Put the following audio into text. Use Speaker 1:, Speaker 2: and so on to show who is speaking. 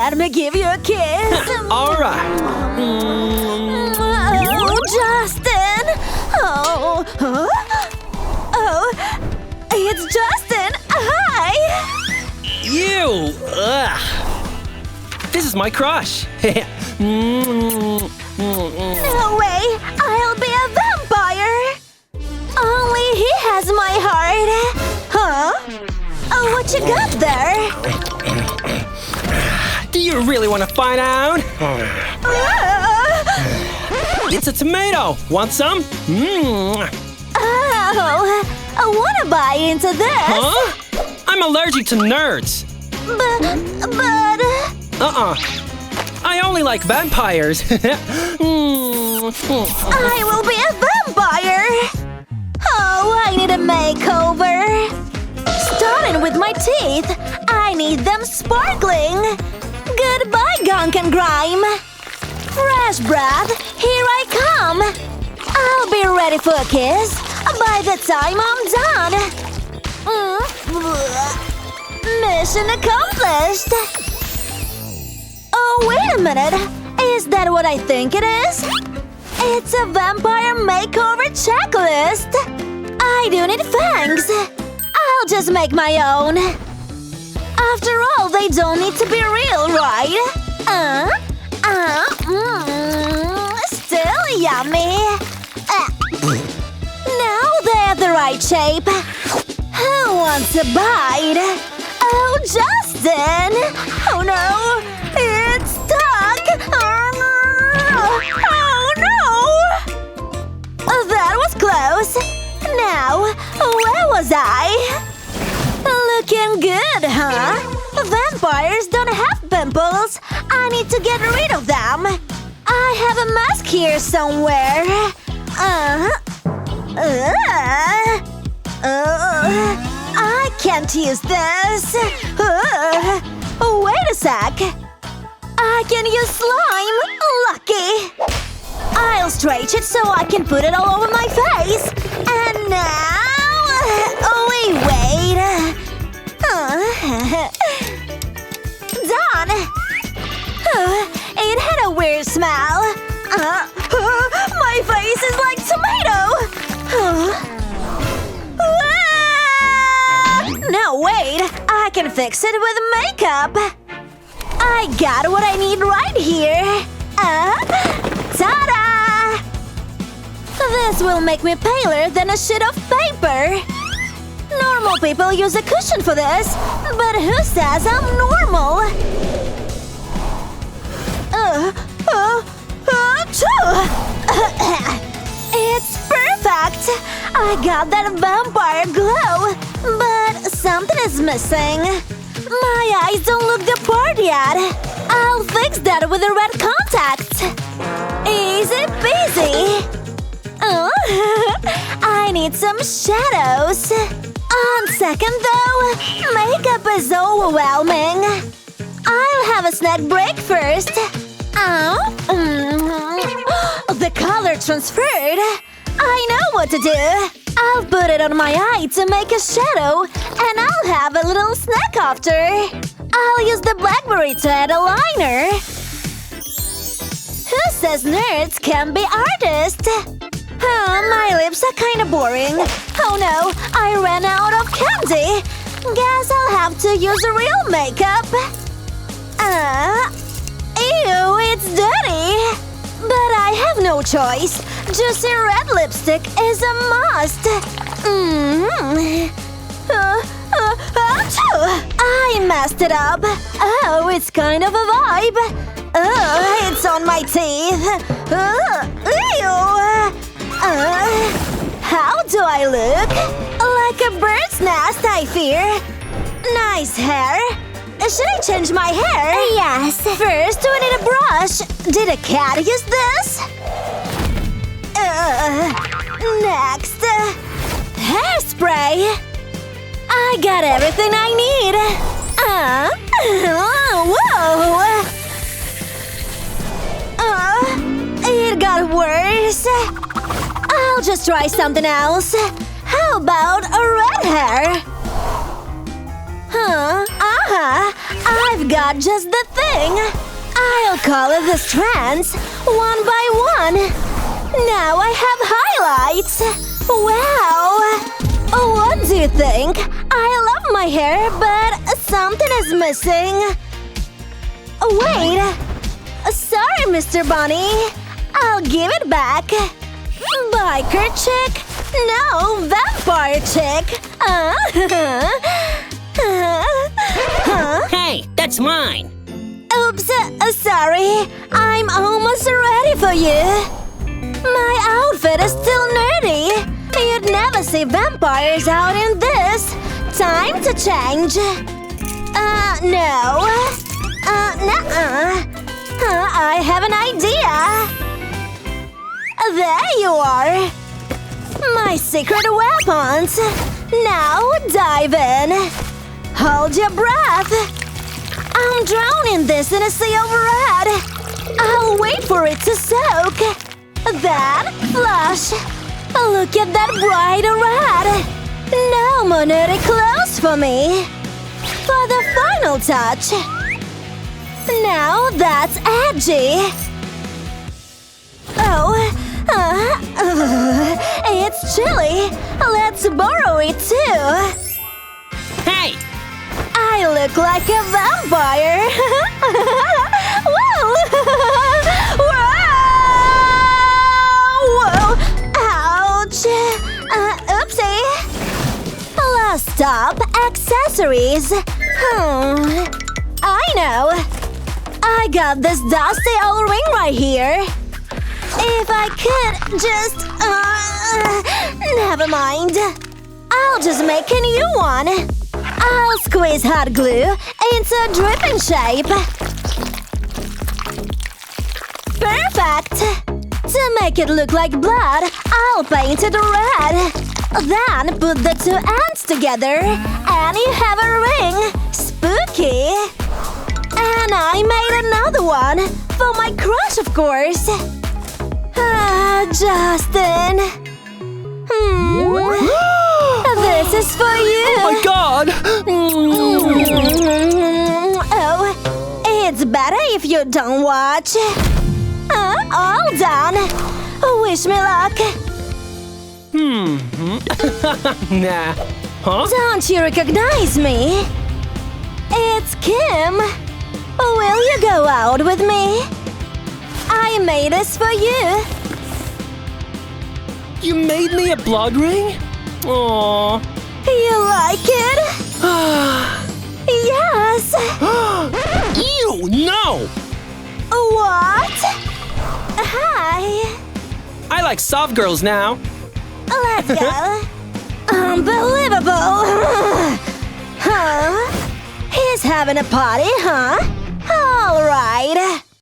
Speaker 1: Let me give you a kiss.
Speaker 2: All right.
Speaker 1: Oh, Justin. Oh, it's Justin. Hi.
Speaker 2: You! Ugh. This is my crush.
Speaker 1: No way. I'll be a vampire. Only he has my heart. Huh? Oh, what you got there?
Speaker 2: Do you really want to find out? It's a tomato. Want some?
Speaker 1: Oh, I want to bite into this.
Speaker 2: Huh? I'm allergic to nerds.
Speaker 1: But...
Speaker 2: I only like vampires.
Speaker 1: I will be a vampire. Oh, I need a makeover. Starting with my teeth. I need them sparkling. Goodbye, gunk and grime. Fresh breath, here I come. I'll be ready for a kiss by the time I'm done. Mission accomplished. Oh, wait a minute. Is that what I think it is? It's a vampire makeover checklist. I do need fangs. I'll just make my own. After all, they don't need to be real, right? Still yummy. Now they're the right shape. Who wants a bite? Oh, Justin! Oh no! It's stuck! Oh no! That was close. Now, where was I? Looking good, huh? Vampires don't have pimples. I need to get rid of them. I have a mask here somewhere. I can't use this. Wait a sec. I can use slime. Lucky. I'll stretch it so I can put it all over my face. And now... wait. Done. It had a weird smell. My face is like tomato. No, wait. I can fix it with makeup. I got what I need right here. Ta-da! This will make me paler than a sheet of paper. Normal people use a cushion for this, but who says I'm normal? It's perfect! I got that vampire glow, but something is missing. My eyes don't look the part yet. I'll fix that with the red contacts. Easy peasy. I need some shadows. On second though, makeup is overwhelming. I'll have a snack break first. The color transferred. I know what to do. I'll put it on my eye to make a shadow, and I'll have a little snack after. I'll use the blackberry to add a liner. Who says nerds can be artists? My lips are kinda boring. Oh no, I ran out of candy. Guess I'll have to use real makeup. Ew, it's dirty. But I have no choice. Juicy red lipstick is a must. I messed it up. Oh, it's kind of a vibe. It's on my teeth. Ew. How do I look? Like a bird's nest, I fear. Nice hair. Should I change my hair? Yes. First, we need a brush. Did a cat use this? Next. Hairspray. I got everything I need. Whoa. It got worse. I'll just try something else. How about a red hair? I've got just the thing! I'll color the strands one by one. Now I have highlights! Wow! What do you think? I love my hair, but something is missing. Wait! Sorry, Mr. Bunny. I'll give it back. Biker chick? No, vampire chick.
Speaker 3: Hey, that's mine.
Speaker 1: Oops, sorry. I'm almost ready for you. My outfit is still nerdy. You'd never see vampires out in this. Time to change. No. Nuh-uh. I have an idea. There you are. My secret weapons. Now dive in. Hold your breath. I'm drowning this in a sea of red. I'll wait for it to soak. Then flush. Look at that bright red. No more nerdy clothes for me. For the final touch. Now that's edgy. Oh, it's chilly. Let's borrow it too.
Speaker 3: Hey!
Speaker 1: I look like a vampire. Whoa! Whoa! Ouch! Oopsie. Last stop, accessories. I know. I got this dusty old ring right here. If I could just… never mind. I'll just make a new one. I'll squeeze hot glue into a dripping shape. Perfect! To make it look like blood, I'll paint it red. Then put the two ends together and you have a ring. Spooky! And I made another one for my crush, of course. Justin. This is for you.
Speaker 2: Oh my god!
Speaker 1: Oh, it's better if you don't watch. All done. Wish me luck.
Speaker 2: Nah. Huh?
Speaker 1: Don't you recognize me? It's Kim. Will you go out with me? I made this for you.
Speaker 2: You made me a blood ring? Aww.
Speaker 1: You like it? Yes.
Speaker 2: Ew, no!
Speaker 1: What? Hi.
Speaker 2: I like soft girls now.
Speaker 1: Let's go. Unbelievable. Huh? He's having a party, huh? All right.